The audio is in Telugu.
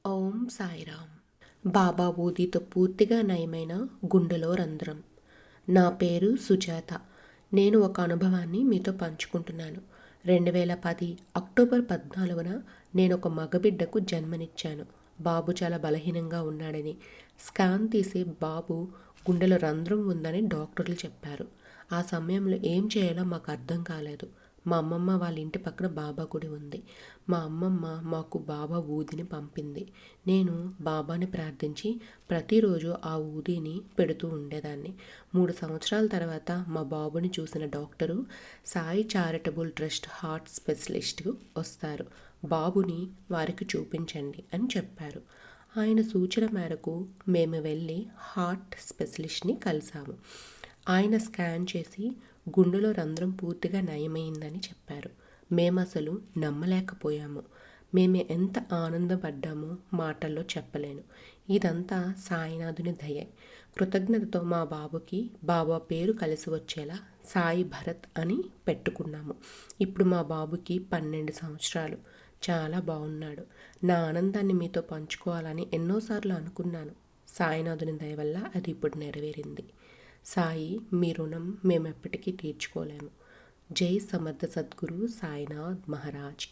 ఓం సాయిరామ్. బాబా ఊదితో పూర్తిగా నయమైన గుండెలో రంధ్రం. నా పేరు సుజాత. నేను ఒక అనుభవాన్ని మీతో పంచుకుంటున్నాను. 2010 అక్టోబర్ 14న నేను ఒక మగబిడ్డకు జన్మనిచ్చాను. బాబు చాలా బలహీనంగా ఉన్నాడని, స్కాన్ తీసి బాబు గుండెలో రంధ్రం ఉందని డాక్టర్లు చెప్పారు. ఆ సమయంలో ఏం చేయాలో మాకు అర్థం కాలేదు. మా అమ్మమ్మ వాళ్ళ ఇంటి పక్కన బాబా గుడి ఉంది. మా అమ్మమ్మ మాకు బాబా ఊదిని పంపింది. నేను బాబాని ప్రార్థించి ప్రతిరోజు ఆ ఊదిని పెడుతూ ఉండేదాన్ని. 3 సంవత్సరాల తర్వాత మా బాబుని చూసిన doctor Sai charitable trust heart specialist వస్తారు, బాబుని వారికి చూపించండి అని చెప్పారు. ఆయన సూచన మేరకు మేము వెళ్ళి హార్ట్ స్పెషలిస్ట్ని కలిసాము. ఆయన స్కాన్ చేసి గుండెలో రంధ్రం పూర్తిగా నయమైందని చెప్పారు. మేము అసలు నమ్మలేకపోయాము. మేము ఎంత ఆనందపడ్డామో మాటల్లో చెప్పలేను. ఇదంతా సాయినాథుని దయే. కృతజ్ఞతతో మా బాబుకి బాబా పేరు కలిసి వచ్చేలా సాయి భరత్ అని పెట్టుకున్నాము. ఇప్పుడు మా బాబుకి 12 సంవత్సరాలు. చాలా బాగున్నాడు. నా ఆనందాన్ని మీతో పంచుకోవాలని ఎన్నోసార్లు అనుకున్నాను. సాయినాథుని దయ వల్ల అది ఇప్పుడు నెరవేరింది. సాయి, మీ రుణం మేమెప్పటికీ తీర్చుకోలేము. జై సమర్థ సద్గురు సాయినాథ్ మహారాజ్.